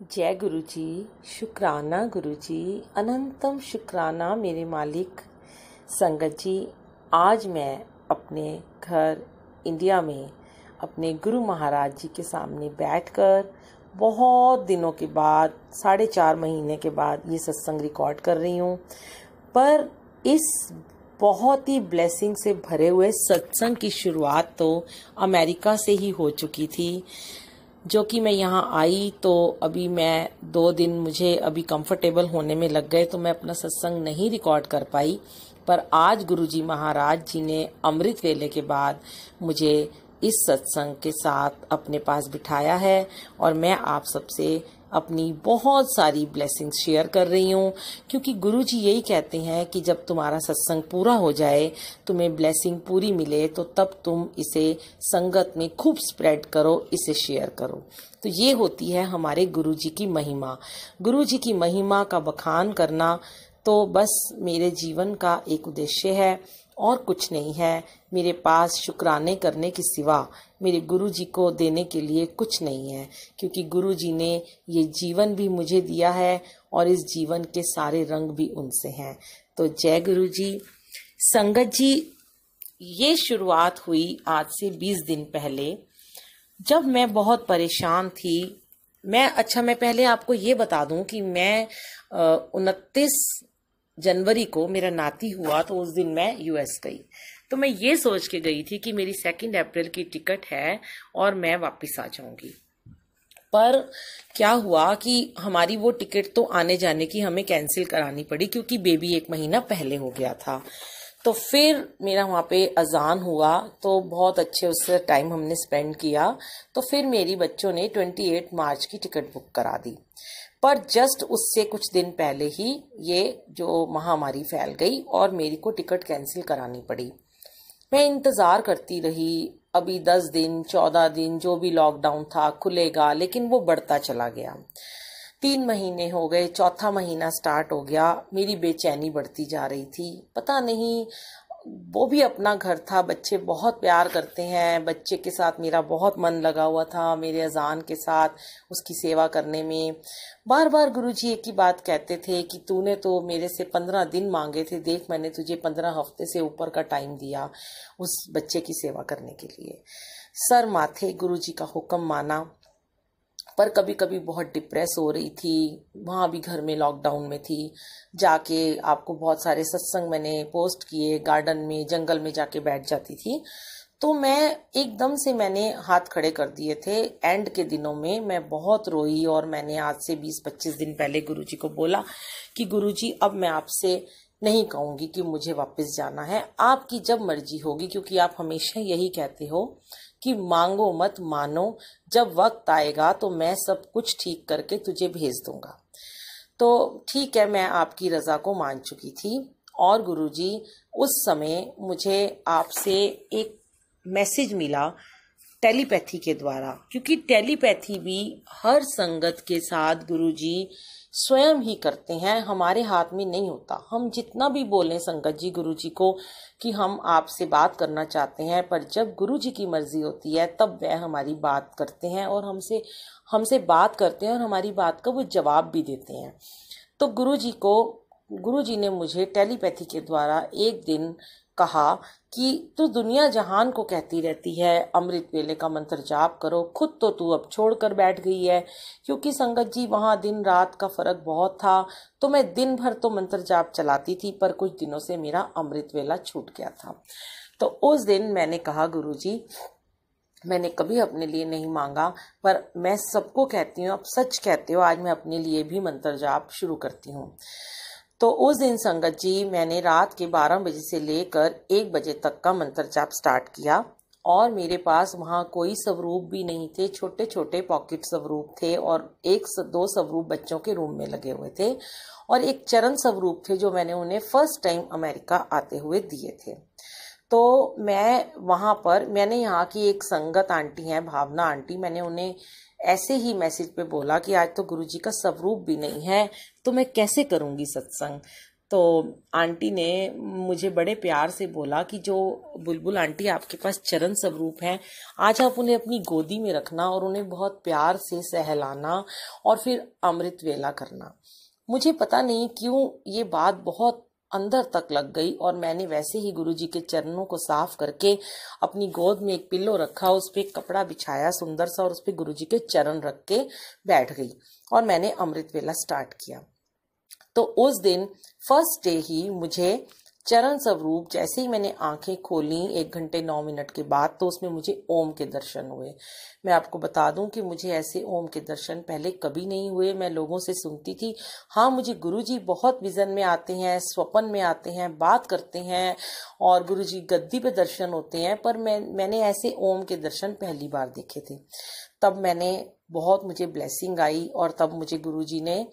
जय गुरु जी। शुक्राना गुरु जी, अनंतम शुक्राना मेरे मालिक। संगत जी, आज मैं अपने घर इंडिया में अपने गुरु महाराज जी के सामने बैठकर बहुत दिनों के बाद 4.5 महीने के बाद ये सत्संग रिकॉर्ड कर रही हूँ। पर इस बहुत ही ब्लेसिंग से भरे हुए सत्संग की शुरुआत तो अमेरिका से ही हो चुकी थी, जो कि मैं यहाँ आई तो अभी मैं 2 दिन मुझे अभी कंफर्टेबल होने में लग गए, तो मैं अपना सत्संग नहीं रिकॉर्ड कर पाई। पर आज गुरुजी महाराज जी ने अमृत वेले के बाद मुझे इस सत्संग के साथ अपने पास बिठाया है और मैं आप सबसे अपनी बहुत सारी ब्लेसिंग्स शेयर कर रही हूँ, क्योंकि गुरुजी यही कहते हैं कि जब तुम्हारा सत्संग पूरा हो जाए, तुम्हें ब्लेसिंग पूरी मिले, तो तब तुम इसे संगत में खूब स्प्रेड करो, इसे शेयर करो। तो ये होती है हमारे गुरुजी की महिमा। गुरुजी की महिमा का बखान करना तो बस मेरे जीवन का एक उद्देश्य है और कुछ नहीं है। मेरे पास शुक्राने करने के सिवा मेरे गुरुजी को देने के लिए कुछ नहीं है, क्योंकि गुरुजी ने ये जीवन भी मुझे दिया है और इस जीवन के सारे रंग भी उनसे हैं। तो जय गुरुजी। संगत जी, ये शुरुआत हुई आज से 20 दिन पहले, जब मैं बहुत परेशान थी। मैं पहले आपको ये बता दूं कि मैं 29 जनवरी को मेरा नाती हुआ, तो उस दिन मैं यूएस गई। तो मैं ये सोच के गई थी कि मेरी 2 अप्रैल की टिकट है और मैं वापस आ जाऊंगी। पर क्या हुआ कि हमारी वो टिकट तो आने जाने की हमें कैंसिल करानी पड़ी, क्योंकि बेबी 1 महीना पहले हो गया था। तो फिर मेरा वहाँ पे अजान हुआ, तो बहुत अच्छे उससे टाइम हमने स्पेंड किया। तो फिर मेरी बच्चों ने 28 मार्च की टिकट बुक करा दी। पर जस्ट उससे कुछ दिन पहले ही ये जो महामारी फैल गई और मेरी को टिकट कैंसिल करानी पड़ी। मैं इंतज़ार करती रही, अभी 10 दिन 14 दिन जो भी लॉकडाउन था खुलेगा, लेकिन वो बढ़ता चला गया। 3 महीने हो गए, 4था महीना स्टार्ट हो गया। मेरी बेचैनी बढ़ती जा रही थी। पता नहीं, वो भी अपना घर था, बच्चे बहुत प्यार करते हैं, बच्चे के साथ मेरा बहुत मन लगा हुआ था, मेरे अजान के साथ उसकी सेवा करने में। बार बार गुरुजी एक ही बात कहते थे कि तूने तो मेरे से 15 दिन मांगे थे, देख मैंने तुझे 15 हफ्ते से ऊपर का टाइम दिया उस बच्चे की सेवा करने के लिए। सर माथे गुरुजी का हुक्म माना। पर कभी कभी बहुत डिप्रेस हो रही थी, वहाँ भी घर में लॉकडाउन में थी। जाके आपको बहुत सारे सत्संग मैंने पोस्ट किए, गार्डन में जंगल में जाके बैठ जाती थी। तो मैं एकदम से मैंने हाथ खड़े कर दिए थे। एंड के दिनों में मैं बहुत रोई और मैंने आज से 20-25 दिन पहले गुरुजी को बोला कि गुरुजी अब मैं आपसे नहीं कहूँगी कि मुझे वापस जाना है, आपकी जब मर्जी होगी, क्योंकि आप हमेशा यही कहते हो कि मांगो मत मानो, जब वक्त आएगा तो मैं सब कुछ ठीक करके तुझे भेज दूंगा। तो ठीक है, मैं आपकी रजा को मान चुकी थी। और गुरुजी, उस समय मुझे आपसे एक मैसेज मिला टेलीपैथी के द्वारा, क्योंकि टेलीपैथी भी हर संगत के साथ गुरुजी स्वयं ही करते हैं, हमारे हाथ में नहीं होता। हम जितना भी बोलें संगत जी गुरुजी को कि हम आपसे बात करना चाहते हैं, पर जब गुरुजी की मर्जी होती है तब वह हमारी बात करते हैं और हमसे बात करते हैं और हमारी बात का वो जवाब भी देते हैं। तो गुरुजी ने मुझे टेलीपैथी के द्वारा एक दिन कहा कि तू दुनिया जहान को कहती रहती है अमृत वेले का मंत्र जाप करो, खुद तो तू अब छोड़ कर बैठ गई है। क्योंकि संगत जी वहाँ दिन रात का फर्क बहुत था, तो मैं दिन भर तो मंत्र जाप चलाती थी, पर कुछ दिनों से मेरा अमृत वेला छूट गया था। तो उस दिन मैंने कहा गुरुजी, मैंने कभी अपने लिए नहीं मांगा, पर मैं सबको कहती हूँ, अब सच कहते हो, आज मैं अपने लिए भी मंत्र जाप शुरू करती हूँ। तो उस दिन संगत जी मैंने रात के 12 बजे से लेकर 1 बजे तक का मंत्र जाप स्टार्ट किया। और मेरे पास वहाँ कोई स्वरूप भी नहीं थे, छोटे छोटे पॉकेट स्वरूप थे और 1-2 स्वरूप बच्चों के रूम में लगे हुए थे और एक चरण स्वरूप थे जो मैंने उन्हें फर्स्ट टाइम अमेरिका आते हुए दिए थे। तो मैंने यहाँ की एक संगत आंटी हैं, भावना आंटी, मैंने उन्हें ऐसे ही मैसेज पे बोला कि आज तो गुरुजी का स्वरूप भी नहीं है, तो मैं कैसे करूंगी सत्संग। तो आंटी ने मुझे बड़े प्यार से बोला कि जो बुलबुल आंटी आपके पास चरण स्वरूप हैं, आज आप उन्हें अपनी गोदी में रखना और उन्हें बहुत प्यार से सहलाना और फिर अमृत वेला करना। मुझे पता नहीं क्यों ये बात बहुत अंदर तक लग गई और मैंने वैसे ही गुरुजी के चरणों को साफ करके अपनी गोद में एक पिल्लो रखा, उस पे एक कपड़ा बिछाया सुंदर सा और उस पे गुरुजी के चरण रख के बैठ गई और मैंने अमृत वेला स्टार्ट किया। तो उस दिन फर्स्ट डे ही मुझे चरण स्वरूप, जैसे ही मैंने आंखें खोली 1 घंटे 9 मिनट के बाद, तो उसमें मुझे ओम के दर्शन हुए। मैं आपको बता दूं कि मुझे ऐसे ओम के दर्शन पहले कभी नहीं हुए। मैं लोगों से सुनती थी, हाँ मुझे गुरुजी बहुत विजन में आते हैं, स्वप्न में आते हैं, बात करते हैं और गुरुजी गद्दी पे दर्शन होते हैं, पर मैंने ऐसे ओम के दर्शन पहली बार देखे थे। तब मुझे ब्लेसिंग आई और तब मुझे गुरुजी ने,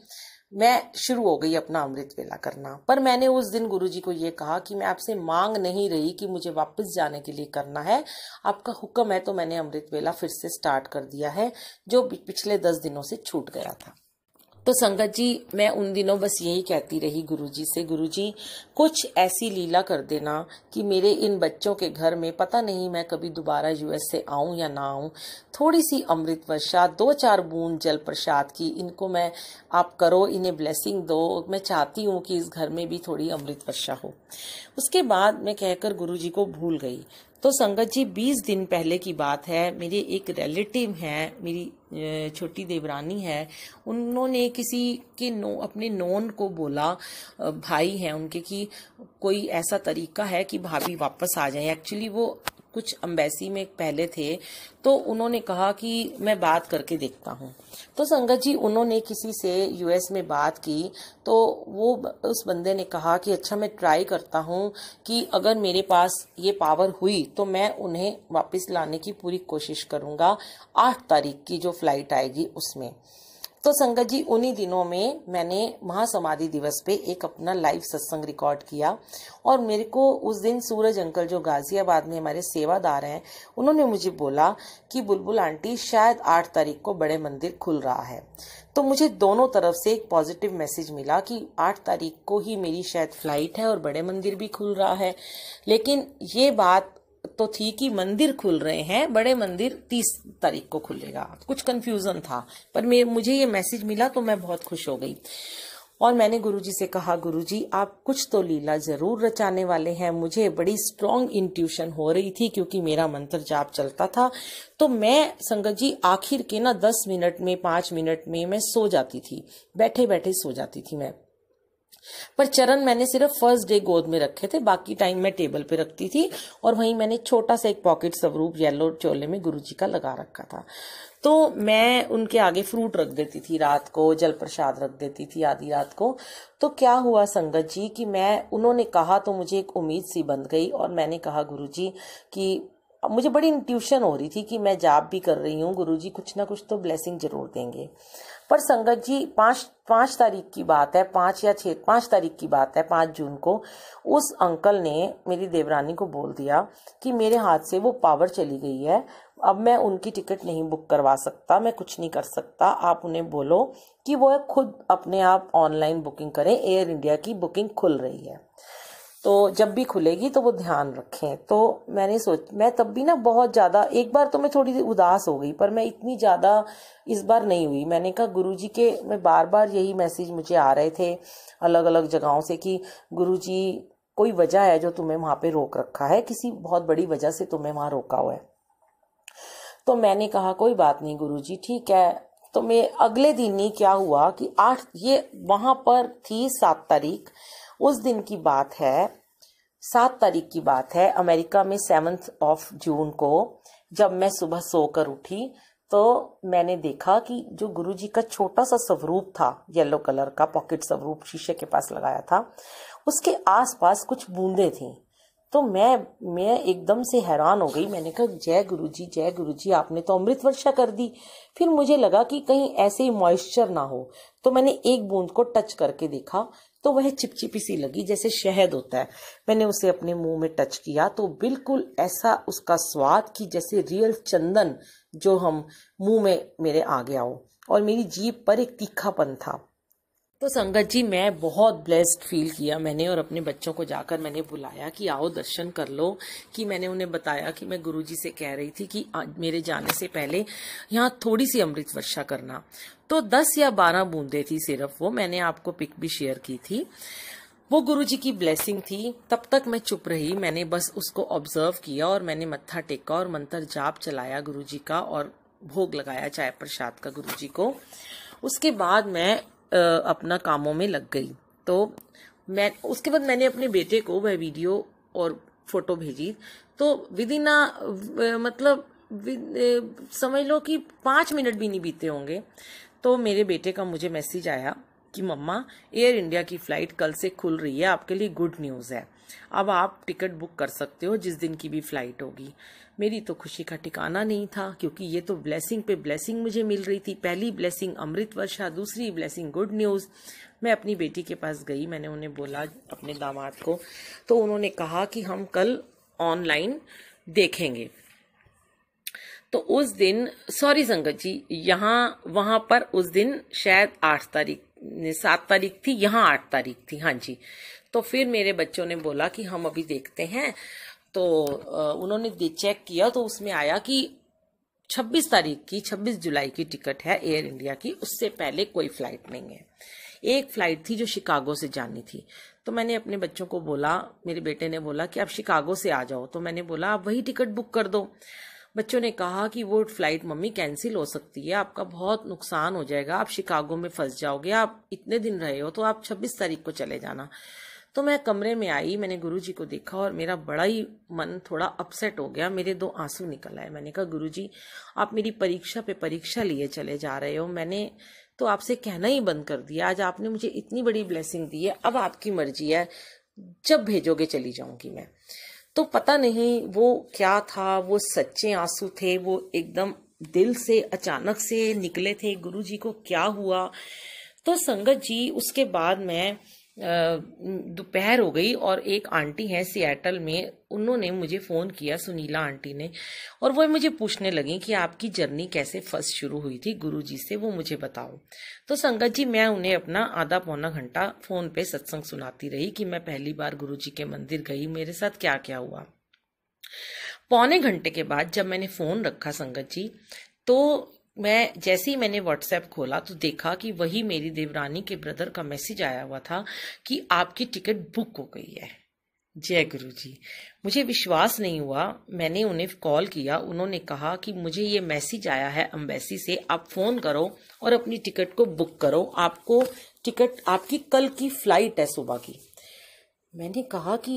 मैं शुरू हो गई अपना अमृत वेला करना। पर मैंने उस दिन गुरुजी को ये कहा कि मैं आपसे मांग नहीं रही कि मुझे वापस जाने के लिए करना है, आपका हुक्म है। तो मैंने अमृत वेला फिर से स्टार्ट कर दिया है, जो पिछले 10 दिनों से छूट गया था। तो संगत जी, मैं उन दिनों बस यही कहती रही गुरुजी से, गुरुजी कुछ ऐसी लीला कर देना कि मेरे इन बच्चों के घर में, पता नहीं मैं कभी दोबारा यूएस से आऊं या ना आऊं, थोड़ी सी अमृत वर्षा, 2-4 बूंद जल प्रसाद की इनको मैं, आप करो, इन्हें ब्लेसिंग दो। मैं चाहती हूँ कि इस घर में भी थोड़ी अमृत वर्षा हो। उसके बाद मैं कहकर गुरुजी को भूल गई। तो संगत जी 20 दिन पहले की बात है, मेरे एक रिलेटिव हैं, मेरी छोटी देवरानी है, उन्होंने किसी के अपने नोन को बोला, भाई हैं उनके, कि कोई ऐसा तरीका है कि भाभी वापस आ जाए। एक्चुअली वो कुछ एम्बेसी में पहले थे, तो उन्होंने कहा कि मैं बात करके देखता हूँ। तो संगत जी उन्होंने किसी से यूएस में बात की, तो वो उस बंदे ने कहा कि अच्छा मैं ट्राई करता हूँ कि अगर मेरे पास ये पावर हुई तो मैं उन्हें वापस लाने की पूरी कोशिश करूँगा 8 तारीख की जो फ्लाइट आएगी उसमें। तो संगत जी उन्हीं दिनों में मैंने महासमाधि दिवस पे एक अपना लाइव सत्संग रिकॉर्ड किया और मेरे को उस दिन सूरज अंकल, जो गाजियाबाद में हमारे सेवादार हैं, उन्होंने मुझे बोला कि बुलबुल आंटी शायद 8 तारीख को बड़े मंदिर खुल रहा है। तो मुझे दोनों तरफ से एक पॉजिटिव मैसेज मिला कि 8 तारीख को ही मेरी शायद फ्लाइट है और बड़े मंदिर भी खुल रहा है। लेकिन ये बात तो थी कि मंदिर खुल रहे हैं, बड़े मंदिर 30 तारीख को खुलेगा, कुछ कंफ्यूजन था। पर मुझे ये मैसेज मिला तो मैं बहुत खुश हो गई और मैंने गुरुजी से कहा, गुरुजी आप कुछ तो लीला जरूर रचाने वाले हैं। मुझे बड़ी स्ट्रॉन्ग इंट्यूशन हो रही थी क्योंकि मेरा मंत्र जाप चलता था। तो मैं संगत जी आखिर के 10 मिनट में, 5 मिनट में मैं सो जाती थी, बैठे बैठे सो जाती थी मैं। पर चरण मैंने सिर्फ फर्स्ट डे गोद में रखे थे, बाकी टाइम मैं टेबल पे रखती थी और वहीं मैंने छोटा सा एक पॉकेट स्वरूप येलो चोले में गुरुजी का लगा रखा था। तो मैं उनके आगे फ्रूट रख देती थी, रात को जल प्रसाद रख देती थी आधी रात को। तो क्या हुआ संगत जी कि उन्होंने कहा तो मुझे एक उम्मीद सी बंध गई और मैंने कहा गुरुजी कि मुझे बड़ी इंट्यूशन हो रही थी कि मैं जाप भी कर रही हूँ, गुरुजी कुछ ना कुछ तो ब्लेसिंग जरूर देंगे। पर संगत जी 5 तारीख की बात है, 5 तारीख की बात है, 5 जून को उस अंकल ने मेरी देवरानी को बोल दिया कि मेरे हाथ से वो पावर चली गई है, अब मैं उनकी टिकट नहीं बुक करवा सकता, मैं कुछ नहीं कर सकता, आप उन्हें बोलो कि वो खुद अपने आप ऑनलाइन बुकिंग करें, एयर इंडिया की बुकिंग खुल रही है, तो जब भी खुलेगी तो वो ध्यान रखें। तो मैं तब भी ना बहुत ज्यादा, एक बार तो मैं थोड़ी उदास हो गई, पर मैं इतनी ज्यादा इस बार नहीं हुई। मैंने कहा गुरुजी के, मैं बार बार यही मैसेज मुझे आ रहे थे अलग अलग जगहों से कि गुरुजी कोई वजह है जो तुम्हें वहां पे रोक रखा है, किसी बहुत बड़ी वजह से तुम्हें वहां रोका हुआ है। तो मैंने कहा कोई बात नहीं गुरुजी, ठीक है। तो मैं अगले दिन ही क्या हुआ कि 8, ये वहां पर थी 7 तारीख, उस दिन की बात है, 7 तारीख की बात है, अमेरिका में 7 जून को जब मैं सुबह सोकर उठी तो मैंने देखा कि जो गुरुजी का छोटा सा स्वरूप था, येलो कलर का पॉकेट स्वरूप शीशे के पास लगाया था, उसके आसपास कुछ बूंदें थी। तो मैं एकदम से हैरान हो गई। मैंने कहा जय गुरुजी, आपने तो अमृत वर्षा कर दी। फिर मुझे लगा कि कहीं ऐसे ही मॉइस्चर ना हो, तो मैंने एक बूंद को टच करके देखा तो वह चिपचिपी सी लगी, जैसे शहद होता है। मैंने उसे अपने मुंह में टच किया तो बिल्कुल ऐसा उसका स्वाद कि जैसे रियल चंदन जो हम मुंह में मेरे आ गया हो, और मेरी जीभ पर एक तीखापन था। तो संगत जी, मैं बहुत ब्लेस्ड फील किया मैंने, और अपने बच्चों को जाकर मैंने बुलाया कि आओ दर्शन कर लो। कि मैंने उन्हें बताया कि मैं गुरुजी से कह रही थी कि आज मेरे जाने से पहले यहाँ थोड़ी सी अमृत वर्षा करना। तो 10 या 12 बूंदे थी सिर्फ, वो मैंने आपको पिक भी शेयर की थी। वो गुरुजी की ब्लेसिंग थी। तब तक मैं चुप रही, मैंने बस उसको ऑब्जर्व किया और मैंने मत्था टेका और मंत्र जाप चलाया गुरुजी का, और भोग लगाया चाय प्रसाद का गुरुजी को। उसके बाद मैं अपना कामों में लग गई। तो मैं उसके बाद मैंने अपने बेटे को वह वीडियो और फोटो भेजी। तो विदिन मतलब समझ लो कि 5 मिनट भी नहीं बीते होंगे, तो मेरे बेटे का मुझे मैसेज आया कि मम्मा, एयर इंडिया की फ्लाइट कल से खुल रही है, आपके लिए गुड न्यूज़ है। अब आप टिकट बुक कर सकते हो जिस दिन की भी फ्लाइट होगी। मेरी तो खुशी का ठिकाना नहीं था, क्योंकि ये तो ब्लेसिंग पे ब्लेसिंग मुझे मिल रही थी। पहली ब्लेसिंग अमृत वर्षा, दूसरी ब्लेसिंग गुड न्यूज़। मैं अपनी बेटी के पास गई, मैंने उन्हें बोला, अपने दामाद को, तो उन्होंने कहा कि हम कल ऑनलाइन देखेंगे। तो उस दिन, सॉरी संगत जी, वहां पर उस दिन शायद 7 तारीख थी, यहाँ 8 तारीख थी। हाँ जी। तो फिर मेरे बच्चों ने बोला कि हम अभी देखते हैं। तो उन्होंने चेक किया, तो उसमें आया कि 26 जुलाई की टिकट है एयर इंडिया की, उससे पहले कोई फ्लाइट नहीं है। एक फ्लाइट थी जो शिकागो से जानी थी। तो मैंने अपने बच्चों को बोला, मेरे बेटे ने बोला कि आप शिकागो से आ जाओ। तो मैंने बोला आप वही टिकट बुक कर दो। बच्चों ने कहा कि वो फ्लाइट मम्मी कैंसिल हो सकती है, आपका बहुत नुकसान हो जाएगा, आप शिकागो में फंस जाओगे, आप इतने दिन रहे हो, तो आप 26 तारीख को चले जाना। तो मैं कमरे में आई, मैंने गुरुजी को देखा और मेरा बड़ा ही मन थोड़ा अपसेट हो गया, मेरे 2 आंसू निकल आए। मैंने कहा गुरुजी, आप मेरी परीक्षा पे परीक्षा लिए चले जा रहे हो, मैंने तो आपसे कहना ही बंद कर दिया। आज आपने मुझे इतनी बड़ी ब्लेसिंग दी है, अब आपकी मर्जी है, जब भेजोगे चली जाऊंगी मैं। तो पता नहीं वो क्या था, वो सच्चे आंसू थे, वो एकदम दिल से अचानक से निकले थे। गुरुजी को क्या हुआ? तो संगत जी, उसके बाद मैं दोपहर हो गई और एक आंटी है सिएटल में, उन्होंने मुझे फोन किया, सुनीला आंटी ने, और वो मुझे पूछने लगी कि आपकी जर्नी कैसे फर्स्ट शुरू हुई थी गुरुजी से, वो मुझे बताओ। तो संगत जी, मैं उन्हें अपना आधा पौना घंटा फोन पे सत्संग सुनाती रही कि मैं पहली बार गुरुजी के मंदिर गई, मेरे साथ क्या क्या हुआ। पौने घंटे के बाद जब मैंने फोन रखा संगत जी, तो जैसे ही मैंने व्हाट्सएप खोला तो देखा कि वही मेरी देवरानी के ब्रदर का मैसेज आया हुआ था कि आपकी टिकट बुक हो गई है। जय गुरु जी। मुझे विश्वास नहीं हुआ, मैंने उन्हें कॉल किया, उन्होंने कहा कि मुझे ये मैसेज आया है एम्बेसी से, आप फोन करो और अपनी टिकट को बुक करो, आपको टिकट, आपकी कल की फ्लाइट है सुबह की। मैंने कहा कि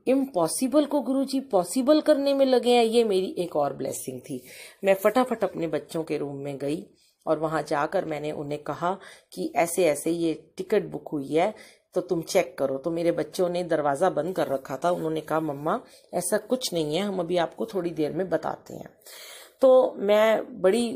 इम्पॉसिबल को गुरुजी पॉसिबल करने में लगे हैं, ये मेरी एक और ब्लेसिंग थी। मैं फटाफट अपने बच्चों के रूम में गई और वहां जाकर मैंने उन्हें कहा कि ऐसे ऐसे ये टिकट बुक हुई है, तो तुम चेक करो। तो मेरे बच्चों ने दरवाजा बंद कर रखा था, उन्होंने कहा मम्मा ऐसा कुछ नहीं है, हम अभी आपको थोड़ी देर में बताते हैं। तो मैं बड़ी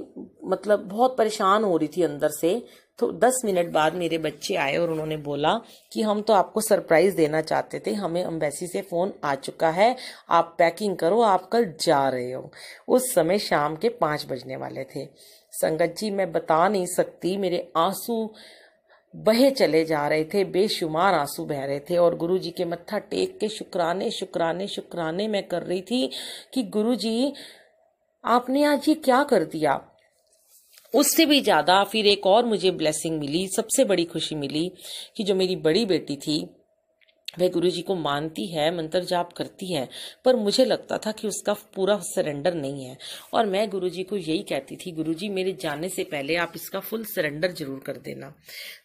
बहुत परेशान हो रही थी अंदर से। तो 10 मिनट बाद मेरे बच्चे आए और उन्होंने बोला कि हम तो आपको सरप्राइज देना चाहते थे, हमें एम्बेसी से फोन आ चुका है, आप पैकिंग करो, आप कल जा रहे हो। उस समय शाम के 5 बजने वाले थे। संगत जी, मैं बता नहीं सकती, मेरे आंसू बहे चले जा रहे थे, बेशुमार आंसू बह रहे थे, और गुरुजी के मत्था टेक के शुक्राने शुक्राने शुक्राने मैं कर रही थी कि गुरुजी आपने आज ये क्या कर दिया। उससे भी ज्यादा फिर एक और मुझे ब्लेसिंग मिली, सबसे बड़ी खुशी मिली कि जो मेरी बड़ी बेटी थी वह गुरुजी को मानती है, मंत्र जाप करती है, पर मुझे लगता था कि उसका पूरा सरेंडर नहीं है। और मैं गुरुजी को यही कहती थी, गुरुजी मेरे जाने से पहले आप इसका फुल सरेंडर जरूर कर देना।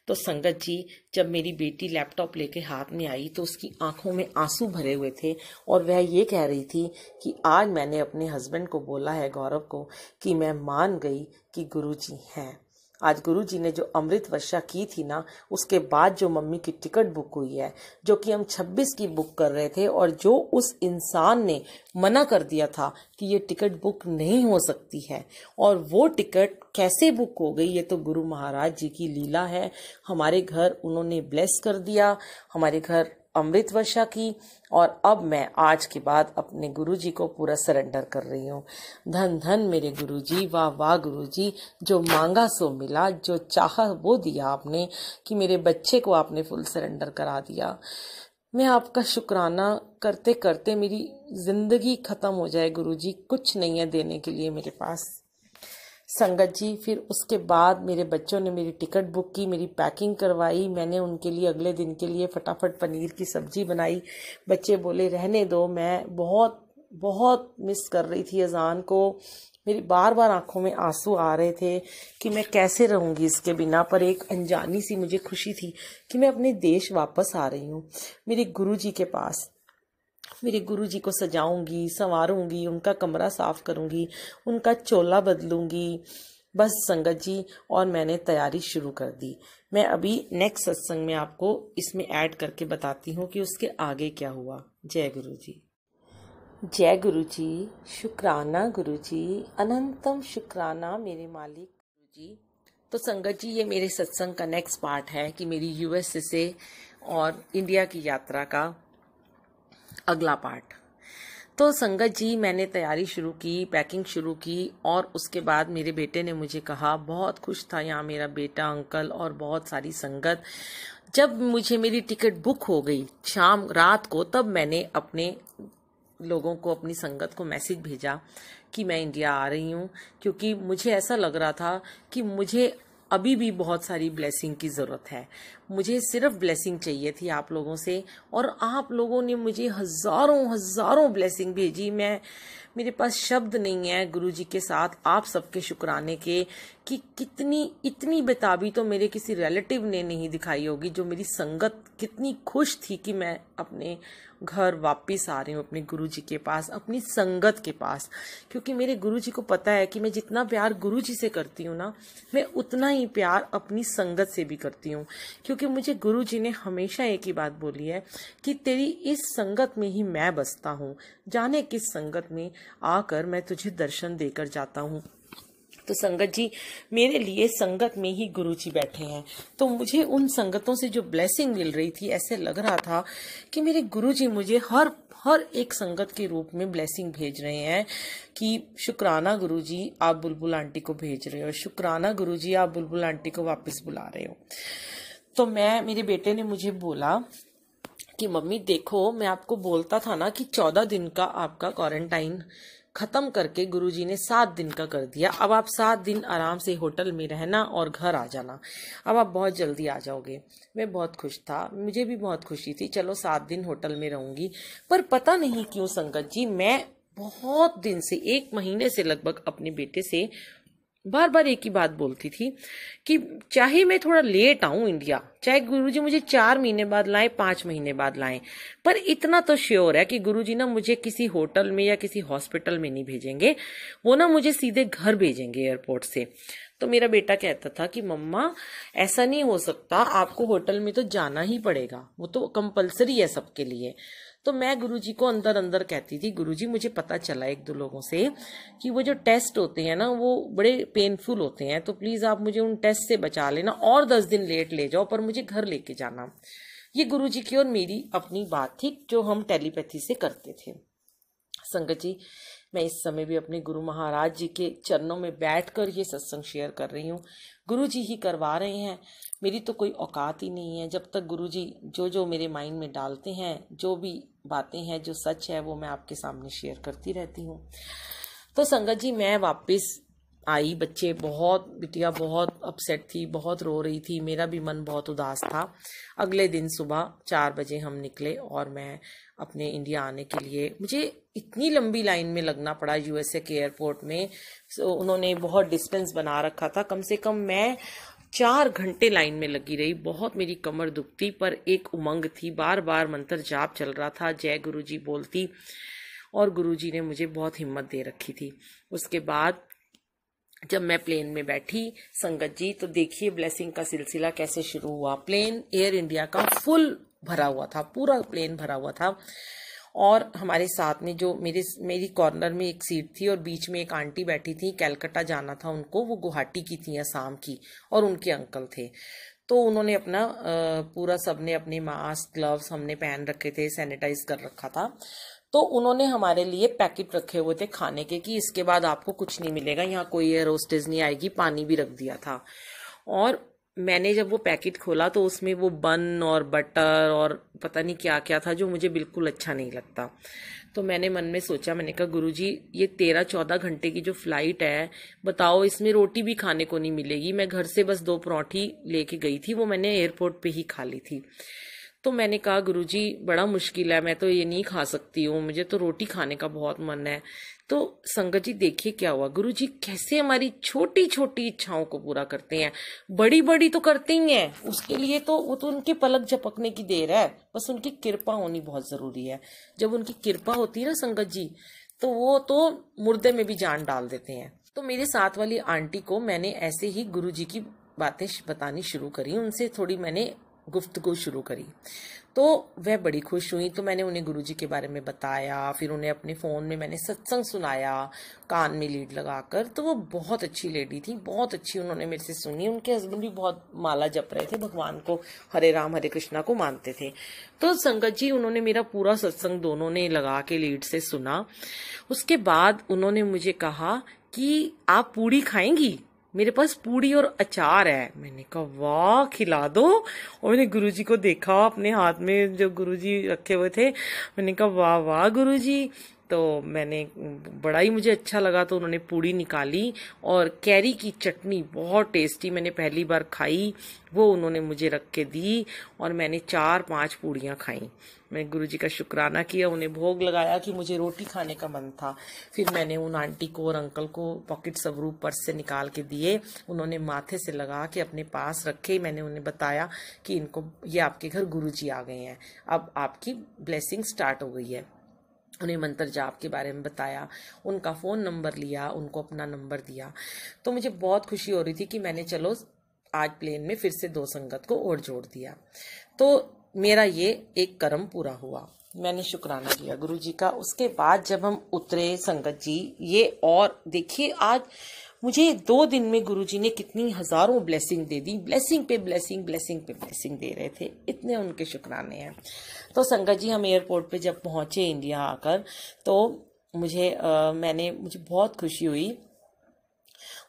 तो संगत जी, जब मेरी बेटी लैपटॉप लेके हाथ में आई तो उसकी आंखों में आंसू भरे हुए थे, और वह ये कह रही थी कि आज मैंने अपने हस्बैंड को बोला है, गौरव को, कि मैं मान गई कि गुरुजी हैं। आज गुरुजी ने जो अमृत वर्षा की थी ना, उसके बाद जो मम्मी की टिकट बुक हुई है, जो कि हम 26 की बुक कर रहे थे, और जो उस इंसान ने मना कर दिया था कि ये टिकट बुक नहीं हो सकती है, और वो टिकट कैसे बुक हो गई, ये तो गुरु महाराज जी की लीला है। हमारे घर उन्होंने ब्लेस कर दिया, हमारे घर अमृत वर्षा की और अब मैं आज के बाद अपने गुरुजी को पूरा सरेंडर कर रही हूँ। धन धन मेरे गुरुजी, वाह वाह गुरुजी, जो मांगा सो मिला, जो चाहा वो दिया आपने, कि मेरे बच्चे को आपने फुल सरेंडर करा दिया। मैं आपका शुक्राना करते करते मेरी जिंदगी खत्म हो जाए गुरुजी, कुछ नहीं है देने के लिए मेरे पास। संगत जी, फिर उसके बाद मेरे बच्चों ने मेरी टिकट बुक की, मेरी पैकिंग करवाई। मैंने उनके लिए अगले दिन के लिए फटाफट पनीर की सब्जी बनाई। बच्चे बोले रहने दो, मैं बहुत बहुत मिस कर रही थी अजान को। मेरी बार बार आंखों में आंसू आ रहे थे कि मैं कैसे रहूंगी इसके बिना, पर एक अनजानी सी मुझे खुशी थी कि मैं अपने देश वापस आ रही हूँ, मेरे गुरुजी के पास। मेरे गुरुजी को सजाऊंगी, संवारूंगी, उनका कमरा साफ करूंगी, उनका चोला बदलूंगी। बस संगत जी, और मैंने तैयारी शुरू कर दी। मैं अभी नेक्स्ट सत्संग में आपको इसमें ऐड करके बताती हूँ कि उसके आगे क्या हुआ। जय गुरुजी। जय गुरुजी, शुक्राना गुरुजी, अनंतम शुक्राना मेरे मालिक गुरुजी। तो संगत जी, ये मेरे सत्संग का नेक्स्ट पार्ट है कि मेरी यूएस से और इंडिया की यात्रा का अगला पार्ट। तो संगत जी, मैंने तैयारी शुरू की, पैकिंग शुरू की, और उसके बाद मेरे बेटे ने मुझे कहा, बहुत खुश था यहाँ मेरा बेटा, अंकल और बहुत सारी संगत। जब मुझे मेरी टिकट बुक हो गई शाम रात को, तब मैंने अपने लोगों को, अपनी संगत को मैसेज भेजा कि मैं इंडिया आ रही हूँ, क्योंकि मुझे ऐसा लग रहा था कि मुझे अभी भी बहुत सारी ब्लेसिंग की ज़रूरत है। मुझे सिर्फ ब्लेसिंग चाहिए थी आप लोगों से, और आप लोगों ने मुझे हज़ारों हज़ारों ब्लेसिंग भेजी। मेरे पास शब्द नहीं है गुरुजी के साथ आप सबके शुक्राने के, कि कितनी इतनी बेताबी तो मेरे किसी रिलेटिव ने नहीं दिखाई होगी। जो मेरी संगत कितनी खुश थी कि मैं अपने घर वापस आ रही हूँ, अपने गुरुजी के पास, अपनी संगत के पास। क्योंकि मेरे गुरुजी को पता है कि मैं जितना प्यार गुरुजी से करती हूँ ना, मैं उतना ही प्यार अपनी संगत से भी करती हूँ। क्योंकि मुझे गुरुजी ने हमेशा एक ही बात बोली है कि तेरी इस संगत में ही मैं बसता हूँ, जाने किस संगत में आकर मैं तुझे दर्शन देकर जाता हूँ। तो संगत जी, मेरे लिए संगत में ही गुरुजी बैठे हैं। तो मुझे उन संगतों से जो ब्लेसिंग मिल रही थी, ऐसे लग रहा था कि मेरे गुरुजी मुझे हर एक संगत के रूप में ब्लेसिंग भेज रहे हैं कि शुक्राना गुरुजी, आप बुलबुल आंटी को भेज रहे हो, शुक्राना गुरुजी, आप बुलबुल आंटी को वापस बुला रहे हो। तो मेरे बेटे ने मुझे बोला कि मम्मी देखो, मैं आपको बोलता था ना कि 14 दिन का आपका क्वारंटाइन खत्म करके गुरुजी ने 7 दिन का कर दिया। अब आप 7 दिन आराम से होटल में रहना और घर आ जाना। अब आप बहुत जल्दी आ जाओगे। मैं बहुत खुश था, मुझे भी बहुत खुशी थी, चलो 7 दिन होटल में रहूंगी। पर पता नहीं क्यों संगत जी, मैं बहुत दिन से, 1 महीने से लगभग अपने बेटे से बार बार एक ही बात बोलती थी कि चाहे मैं थोड़ा लेट आऊं इंडिया, चाहे गुरुजी मुझे 4 महीने बाद लाएं, 5 महीने बाद लाएं, पर इतना तो श्योर है कि गुरुजी ना मुझे किसी होटल में या किसी हॉस्पिटल में नहीं भेजेंगे, वो ना मुझे सीधे घर भेजेंगे एयरपोर्ट से। तो मेरा बेटा कहता था कि मम्मा ऐसा नहीं हो सकता, आपको होटल में तो जाना ही पड़ेगा, वो तो कंपलसरी है सबके लिए। तो मैं गुरुजी को अंदर अंदर कहती थी, गुरुजी मुझे पता चला 1-2 लोगों से कि वो जो टेस्ट होते हैं ना, वो बड़े पेनफुल होते हैं, तो प्लीज आप मुझे उन टेस्ट से बचा लेना, और 10 दिन लेट ले जाओ, पर मुझे घर लेके जाना। ये गुरुजी की और मेरी अपनी बात थी जो हम टेलीपैथी से करते थे। संगत जी, मैं इस समय भी अपने गुरु महाराज जी के चरणों में बैठकर ये सत्संग शेयर कर रही हूँ। गुरु जी ही करवा रहे हैं, मेरी तो कोई औकात ही नहीं है। जब तक गुरु जी जो मेरे माइंड में डालते हैं, जो भी बातें हैं, जो सच है, वो मैं आपके सामने शेयर करती रहती हूँ। तो संगत जी, मैं वापस आई। बिटिया बहुत अपसेट थी, बहुत रो रही थी, मेरा भी मन बहुत उदास था। अगले दिन सुबह 4 बजे हम निकले और मैं अपने इंडिया आने के लिए, मुझे इतनी लंबी लाइन में लगना पड़ा यूएसए के एयरपोर्ट में। उन्होंने बहुत डिस्टेंस बना रखा था, कम से कम मैं 4 घंटे लाइन में लगी रही। बहुत मेरी कमर दुखती, पर एक उमंग थी, बार बार मंत्र जाप चल रहा था, जय गुरुजी बोलती, और गुरुजी ने मुझे बहुत हिम्मत दे रखी थी। उसके बाद जब मैं प्लेन में बैठी संगत जी, तो देखिए ब्लेसिंग का सिलसिला कैसे शुरू हुआ। प्लेन एयर इंडिया का फुल भरा हुआ था, पूरा प्लेन भरा हुआ था, और हमारे साथ में जो मेरी कॉर्नर में एक सीट थी और बीच में एक आंटी बैठी थी, कैलकाटा जाना था उनको, वो गुवाहाटी की थी, असम की, और उनके अंकल थे। तो उन्होंने अपना पूरा सबने अपने मास्क ग्लव्स हमने पहन रखे थे, सैनिटाइज कर रखा था। तो उन्होंने हमारे लिए पैकेट रखे हुए थे खाने के कि इसके बाद आपको कुछ नहीं मिलेगा, यहाँ कोई एयर होस्टेस नहीं आएगी, पानी भी रख दिया था। और मैंने जब वो पैकेट खोला तो उसमें वो बन और बटर और पता नहीं क्या क्या था जो मुझे बिल्कुल अच्छा नहीं लगता। तो मैंने मन में सोचा, मैंने कहा गुरुजी ये 13-14 घंटे की जो फ्लाइट है, बताओ इसमें रोटी भी खाने को नहीं मिलेगी। मैं घर से बस 2 पराठे लेके गई थी, वो मैंने एयरपोर्ट पे ही खा ली थी। तो मैंने कहा गुरुजी बड़ा मुश्किल है, मैं तो ये नहीं खा सकती हूँ, मुझे तो रोटी खाने का बहुत मन है। तो संगत जी देखिए क्या हुआ, गुरुजी कैसे हमारी छोटी छोटी इच्छाओं को पूरा करते हैं। बड़ी बड़ी तो करते ही हैं, उसके लिए तो वो तो उनके पलक झपकने की देर है, बस उनकी कृपा होनी बहुत जरूरी है। जब उनकी कृपा होती है ना संगत जी, तो वो तो मुर्दे में भी जान डाल देते हैं। तो मेरे साथ वाली आंटी को मैंने ऐसे ही गुरुजी की बातें बतानी शुरू करी, उनसे थोड़ी मैंने गुफ्तगू शुरू करी। तो वह बड़ी खुश हुई। तो मैंने उन्हें गुरुजी के बारे में बताया, फिर उन्हें अपने फ़ोन में मैंने सत्संग सुनाया कान में लीड लगाकर। तो वो बहुत अच्छी लेडी थी, बहुत अच्छी, उन्होंने मेरे से सुनी। उनके हस्बैंड भी बहुत माला जप रहे थे, भगवान को हरे राम हरे कृष्णा को मानते थे। तो संगत जी उन्होंने मेरा पूरा सत्संग दोनों ने लगा के लीड से सुना। उसके बाद उन्होंने मुझे कहा कि आप पूड़ी खाएंगी, मेरे पास पूड़ी और अचार है। मैंने कहा वाह खिला दो। और मैंने गुरुजी को देखा अपने हाथ में जो गुरुजी रखे हुए थे, मैंने कहा वाह वाह गुरुजी। तो मैंने बड़ा ही मुझे अच्छा लगा। तो उन्होंने पूड़ी निकाली और कैरी की चटनी बहुत टेस्टी मैंने पहली बार खाई, वो उन्होंने मुझे रख के दी और मैंने 4-5 पूड़ियाँ खाई। मैं गुरुजी का शुक्राना किया, उन्हें भोग लगाया कि मुझे रोटी खाने का मन था। फिर मैंने उन आंटी को और अंकल को पॉकेट स्वरूप पर्स से निकाल के दिए, उन्होंने माथे से लगा के अपने पास रखे। मैंने उन्हें बताया कि इनको ये आपके घर गुरुजी आ गए हैं, अब आपकी ब्लेसिंग स्टार्ट हो गई है। उन्हें मंत्र जाप के बारे में बताया, उनका फ़ोन नंबर लिया, उनको अपना नंबर दिया। तो मुझे बहुत खुशी हो रही थी कि मैंने चलो आज प्लेन में फिर से 2 संगत को और जोड़ दिया। तो मेरा ये एक कर्म पूरा हुआ, मैंने शुक्राना किया गुरुजी का। उसके बाद जब हम उतरे संगत जी, ये और देखिए आज मुझे 2 दिन में गुरुजी ने कितनी हजारों ब्लेसिंग दे दी, ब्लेसिंग पे ब्लेसिंग, ब्लेसिंग पे ब्लेसिंग दे रहे थे, इतने उनके शुक्राने हैं। तो संगत जी हम एयरपोर्ट पे जब पहुंचे इंडिया आकर, तो मुझे बहुत खुशी हुई।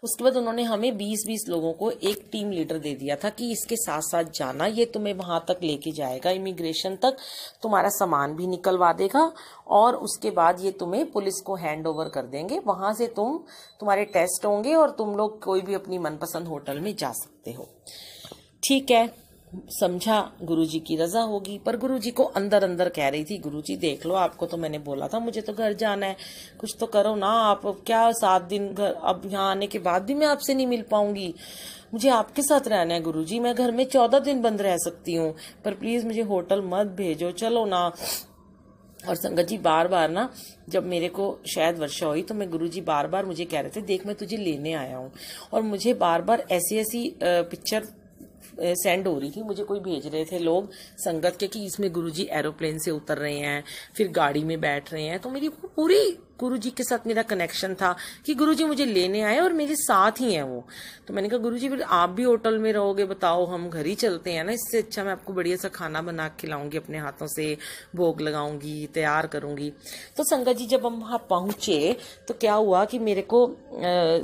उसके बाद उन्होंने हमें 20-20 लोगों को एक टीम लीडर दे दिया था कि इसके साथ साथ जाना, ये तुम्हें वहां तक लेके जाएगा, इमिग्रेशन तक तुम्हारा सामान भी निकलवा देगा और उसके बाद ये तुम्हें पुलिस को हैंड ओवर कर देंगे। वहां से तुम्हारे टेस्ट होंगे और तुम लोग कोई भी अपनी मनपसंद होटल में जा सकते हो। ठीक है, समझा गुरुजी की रजा होगी। पर गुरुजी को अंदर अंदर कह रही थी, गुरुजी देख लो, आपको तो मैंने बोला था मुझे तो घर जाना है, कुछ तो करो ना आप। क्या 7 दिन घर, अब यहाँ आने के बाद भी मैं आपसे नहीं मिल पाऊंगी, मुझे आपके साथ रहना है गुरुजी, मैं घर में 14 दिन बंद रह सकती हूँ, पर प्लीज मुझे होटल मत भेजो, चलो ना। और संगत जी बार बार ना, जब मेरे को शायद वर्षा हुई तो मैं गुरुजी बार बार मुझे कह रहे थे, देख मैं तुझे लेने आया हूँ। और मुझे बार बार ऐसी पिक्चर सेंड हो रही थी, मुझे कोई भेज रहे थे लोग संगत के कि इसमें गुरुजी एरोप्लेन से उतर रहे हैं, फिर गाड़ी में बैठ रहे हैं। तो मेरी पूरी गुरुजी के साथ मेरा कनेक्शन था कि गुरुजी मुझे लेने आए और मेरे साथ ही हैं वो। तो मैंने कहा गुरुजी फिर आप भी होटल में रहोगे, बताओ हम घर ही चलते हैं ना, इससे अच्छा मैं आपको बढ़िया सा खाना बना के खिलाऊंगी, अपने हाथों से भोग लगाऊंगी, तैयार करूंगी। तो संगत जी जब हम वहां पहुंचे तो क्या हुआ कि मेरे को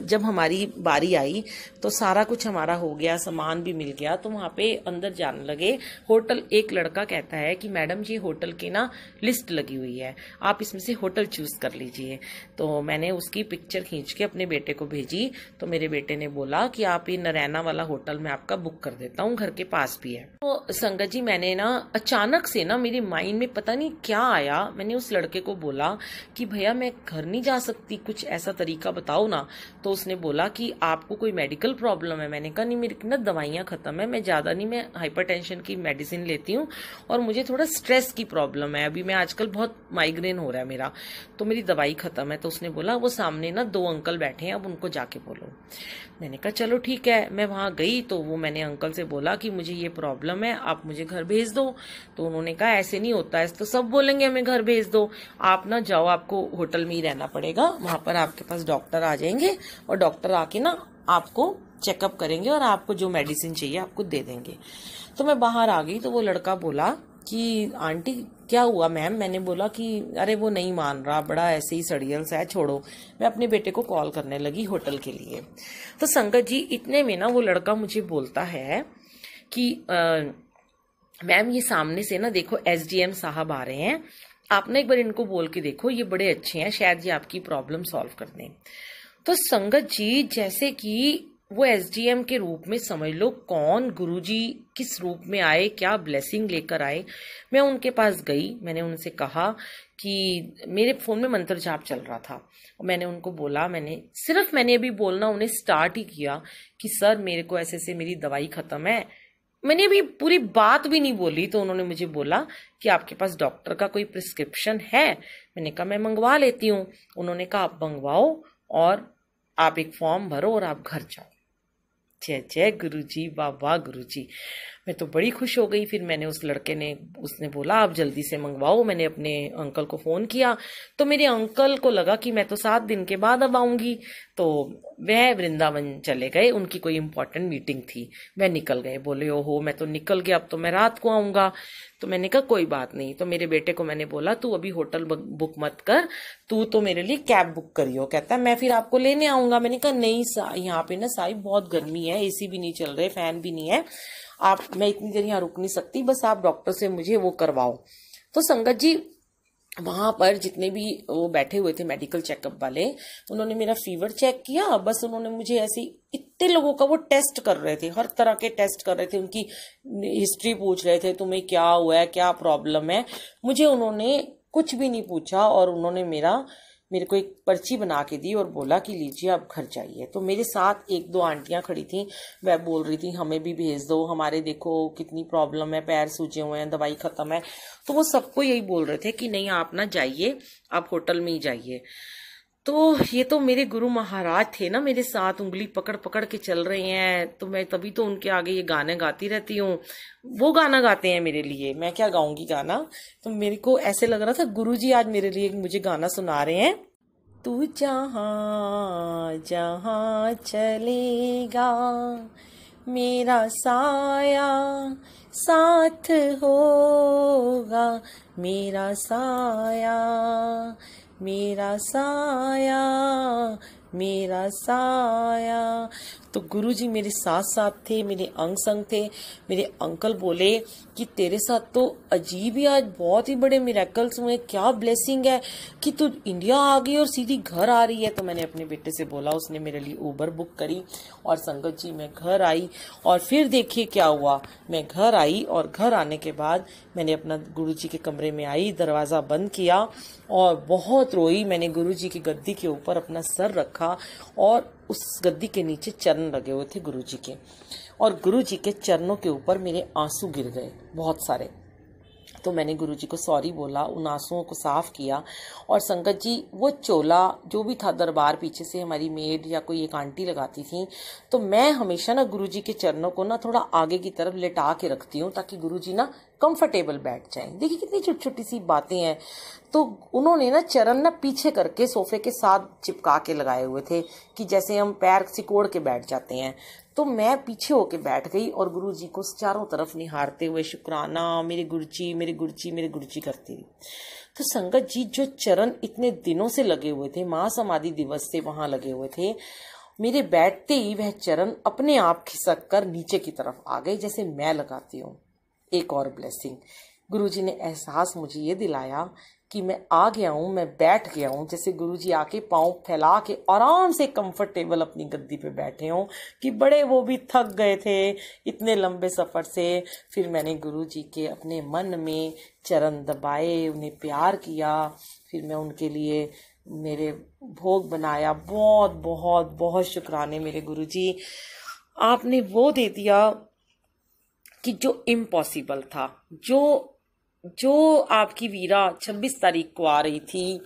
जब हमारी बारी आई तो सारा कुछ हमारा हो गया, सामान भी मिल गया। तो वहां पे अंदर जाने लगे, होटल एक लड़का कहता है कि मैडम जी होटल की ना लिस्ट लगी हुई है, आप इसमें से होटल चूज कर लीजिए। तो मैंने उसकी पिक्चर खींच के अपने बेटे को भेजी। तो मेरे बेटे ने बोला कि आप ये नरैना वाला होटल में आपका बुक कर देता हूँ, घर के पास भी है। तो संगत जी मैंने ना अचानक से ना मेरे माइंड में पता नहीं क्या आया, मैंने उस लड़के को बोला कि भैया मैं घर नहीं जा सकती, कुछ ऐसा तरीका बताओ ना। तो उसने बोला कि आपको कोई मेडिकल प्रॉब्लम है। मैंने कहा नहीं, मेरी ना दवाइयाँ खत्म है, मैं ज्यादा नहीं, मैं हाइपरटेंशन की मेडिसिन लेती हूँ और मुझे थोड़ा स्ट्रेस की प्रॉब्लम है, अभी मैं आजकल बहुत माइग्रेन हो रहा है मेरा, तो मेरी दवाई खत्म है। तो उसने बोला वो सामने ना 2 अंकल बैठे हैं, अब उनको जाके बोलो। मैंने कहा चलो ठीक है। मैं वहां गई तो वो मैंने अंकल से बोला कि मुझे ये प्रॉब्लम है, आप मुझे घर भेज दो। तो उन्होंने कहा ऐसे नहीं होता है, तो सब बोलेंगे हमें घर भेज दो, आप ना जाओ, आपको होटल में ही रहना पड़ेगा, वहां पर आपके पास डॉक्टर आ जाएंगे और डॉक्टर आके ना आपको चेकअप करेंगे और आपको जो मेडिसिन चाहिए आपको दे देंगे। तो मैं बाहर आ गई तो वो लड़का बोला कि आंटी क्या हुआ मैम? मैंने बोला कि अरे वो नहीं मान रहा, बड़ा ऐसे ही सड़ियल सा है, छोड़ो। मैं अपने बेटे को कॉल करने लगी होटल के लिए। तो संगत जी इतने में ना वो लड़का मुझे बोलता है कि मैम ये सामने से ना देखो एसडीएम साहब आ रहे हैं, आप ना एक बार इनको बोल के देखो, ये बड़े अच्छे हैं, शायद ये आपकी प्रॉब्लम सॉल्व कर दें। तो संगत जी जैसे कि वो एसडीएम के रूप में समझ लो कौन, गुरुजी किस रूप में आए, क्या ब्लेसिंग लेकर आए। मैं उनके पास गई, मैंने उनसे कहा कि मेरे फोन में मंत्र जाप चल रहा था। मैंने उनको बोला, मैंने अभी बोलना उन्हें स्टार्ट ही किया कि सर मेरे को ऐसे से मेरी दवाई खत्म है। मैंने अभी पूरी बात भी नहीं बोली तो उन्होंने मुझे बोला कि आपके पास डॉक्टर का कोई प्रिस्क्रिप्शन है? मैंने कहा मैं मंगवा लेती हूँ। उन्होंने कहा आप मंगवाओ और आप एक फॉर्म भरो और आप घर जाओ। जय जय गुरुजी, वाह वाह गुरुजी। मैं तो बड़ी खुश हो गई। फिर मैंने उसने बोला आप जल्दी से मंगवाओ। मैंने अपने अंकल को फोन किया तो मेरे अंकल को लगा कि मैं तो 7 दिन के बाद अब आऊंगी, तो वह वृंदावन चले गए, उनकी कोई इंपॉर्टेंट मीटिंग थी। वह निकल गए, बोले ओहो मैं तो निकल गया, अब तो मैं रात को आऊंगा। तो मैंने कहा कोई बात नहीं। तो मेरे बेटे को मैंने बोला तू अभी होटल बुक मत कर, तू तो मेरे लिए कैब बुक करियो। कहता है मैं फिर आपको लेने आऊंगा। मैंने कहा नहीं यहाँ पे ना साहिब बहुत गर्मी है, एसी भी नहीं चल रहे, फैन भी नहीं है, मैं इतनी देर यहाँ रुक नहीं सकती, बस आप डॉक्टर से मुझे वो करवाओ। तो संगत जी वहां पर जितने भी वो बैठे हुए थे मेडिकल चेकअप वाले, उन्होंने मेरा फीवर चेक किया। बस उन्होंने मुझे ऐसे इतने लोगों का वो टेस्ट कर रहे थे, हर तरह के टेस्ट कर रहे थे, उनकी हिस्ट्री पूछ रहे थे, तुम्हें क्या हुआ है, क्या प्रॉब्लम है। मुझे उन्होंने कुछ भी नहीं पूछा और उन्होंने मेरे को एक पर्ची बना के दी और बोला कि लीजिए आप घर जाइए। तो मेरे साथ 1-2 आंटियां खड़ी थी, वह बोल रही थी हमें भी भेज दो, हमारे देखो कितनी प्रॉब्लम है, पैर सूजे हुए हैं, दवाई खत्म है। तो वो सबको यही बोल रहे थे कि नहीं आप ना जाइए, आप होटल में ही जाइए। तो ये तो मेरे गुरु महाराज थे ना, मेरे साथ उंगली पकड़ पकड़ के चल रहे हैं, तो मैं तभी तो उनके आगे ये गाने गाती रहती हूँ। वो गाना गाते हैं मेरे लिए, मैं क्या गाऊंगी गाना। तो मेरे को ऐसे लग रहा था गुरुजी आज मेरे लिए मुझे गाना सुना रहे हैं। तू जहाँ जहाँ चलेगा मेरा साया साथ होगा, मेरा साया मेरा साया मेरा साया। तो गुरुजी मेरे साथ साथ थे, मेरे अंग संग थे। मेरे अंकल बोले कि तेरे साथ तो अजीब ही आज बहुत ही बड़े मिरेकल्स हुए, क्या ब्लेसिंग है कि तू इंडिया आ गई और सीधी घर आ रही है। तो मैंने अपने बेटे से बोला, उसने मेरे लिए उबर बुक करी और संगत जी मैं घर आई। और फिर देखिए क्या हुआ, मैं घर आई और घर आने के बाद मैंने अपना गुरुजी के कमरे में आई, दरवाजा बंद किया और बहुत रोई। मैंने गुरुजी की गद्दी के ऊपर अपना सर रखा और उस गद्दी के नीचे चरण लगे हुए थे गुरुजी के, और गुरुजी के चरणों के ऊपर मेरे आंसू गिर गए बहुत सारे। तो मैंने गुरुजी को सॉरी बोला, उन आंसुओं को साफ किया। और संगत जी वो चोला जो भी था दरबार पीछे से हमारी मेड या कोई एक आंटी लगाती थी, तो मैं हमेशा ना गुरुजी के चरणों को ना थोड़ा आगे की तरफ लेटा के रखती हूँ ताकि गुरुजी ना कंफर्टेबल बैठ जाएं। देखिए कितनी छोटी छोटी सी बातें हैं। तो उन्होंने ना चरण ना पीछे करके सोफे के साथ चिपका के लगाए हुए थे कि जैसे हम पैर सिकोड़ के बैठ जाते हैं। तो मैं पीछे होके बैठ गई और गुरुजी को चारों तरफ निहारते हुए शुक्राना मेरे गुरुजी मेरे गुरुजी मेरे गुरुजी करती रही। तो संगत जी जो चरण इतने दिनों से लगे हुए थे, महासमाधि दिवस से वहां लगे हुए थे, मेरे बैठते ही वह चरण अपने आप खिसक कर नीचे की तरफ आ गए जैसे मैं लगाती हूँ। एक और ब्लेसिंग गुरुजी ने एहसास मुझे ये दिलाया कि मैं आ गया हूँ, मैं बैठ गया हूँ, जैसे गुरुजी आके पांव फैला के आराम से कंफर्टेबल अपनी गद्दी पे बैठे हों कि बड़े वो भी थक गए थे इतने लंबे सफर से। फिर मैंने गुरुजी के अपने मन में चरण दबाए, उन्हें प्यार किया। फिर मैं उनके लिए मेरे भोग बनाया। बहुत बहुत बहुत शुक्राने मेरे गुरुजी, आपने वो दे दिया कि जो इम्पॉसिबल था। जो आपकी वीरा 26 तारीख को आ रही थी,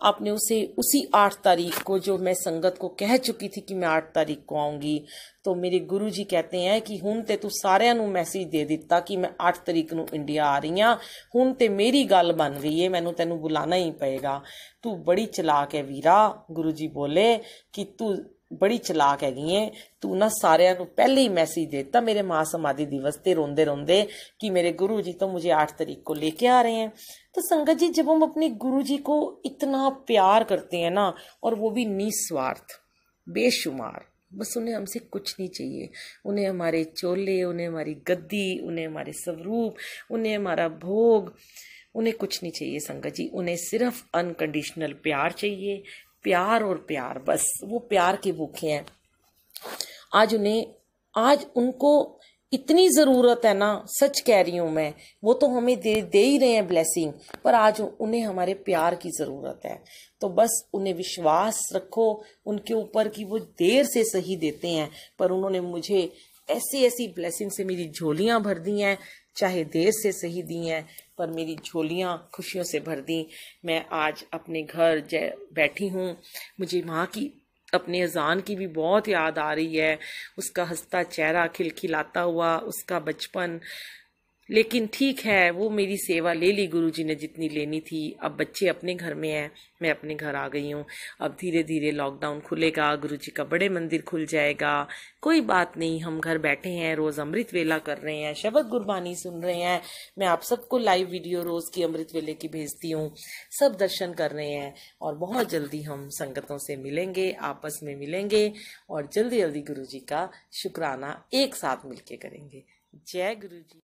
आपने उसे उसी 8 तारीख को, जो मैं संगत को कह चुकी थी कि मैं 8 तारीख को आऊंगी, तो मेरे गुरुजी कहते हैं कि हुण ते तू सारिਆਂ ਨੂੰ मैसेज दे दिता कि मैं 8 तारीख ਨੂੰ इंडिया आ रही हाँ, हुण ते मेरी गल बन रही है, मैनू तेनू बुलाना ही पएगा, तू बड़ी चलाक है वीरा। गुरुजी बोले कि तू बड़ी चलाक हैगी है, तू ना सारिਆਂ ਨੂੰ पहले ही मैसेज देता मेरे मां समाधि दिवस ते रोंदे रोंदे कि मेरे गुरु जी तो मुझे 8 तारीख को लेके आ रहे हैं। तो संगत जी, जब हम अपने गुरु जी को इतना प्यार करते हैं ना, और वो भी निस्वार्थ, बेशुमार, बस उन्हें हमसे कुछ नहीं चाहिए, उन्हें हमारे चोले, उन्हें हमारी गद्दी, उन्हें हमारे स्वरूप, उन्हें हमारा भोग, उन्हें कुछ नहीं चाहिए संगत जी। उन्हें सिर्फ अनकंडीशनल प्यार चाहिए, प्यार और प्यार, बस वो प्यार के भूखे हैं। आज उनको इतनी जरूरत है ना, सच कह रही हूं मैं, वो तो हमें दे ही रहे हैं ब्लेसिंग, पर आज उन्हें हमारे प्यार की जरूरत है। तो बस उन्हें विश्वास रखो उनके ऊपर कि वो देर से सही देते हैं, पर उन्होंने मुझे ऐसी ऐसी ब्लेसिंग से मेरी झोलियां भर दी हैं, चाहे देर से सही दी हैं, पर मेरी झोलियां खुशियों से भर दी। मैं आज अपने घर बैठी हूँ, मुझे माँ की, अपने अजान की भी बहुत याद आ रही है, उसका हंसता चेहरा, खिलखिलाता हुआ उसका बचपन। लेकिन ठीक है, वो मेरी सेवा ले ली गुरुजी ने जितनी लेनी थी। अब बच्चे अपने घर में हैं, मैं अपने घर आ गई हूँ। अब धीरे धीरे लॉकडाउन खुलेगा, गुरुजी का बड़े मंदिर खुल जाएगा, कोई बात नहीं, हम घर बैठे हैं, रोज अमृत वेला कर रहे हैं, शबद गुरबानी सुन रहे हैं। मैं आप सबको लाइव वीडियो रोज की अमृत वेले की भेजती हूँ, सब दर्शन कर रहे हैं, और बहुत जल्दी हम संगतों से मिलेंगे, आपस में मिलेंगे, और जल्दी जल्दी गुरुजी का शुक्राना एक साथ मिलके करेंगे। जय गुरुजी।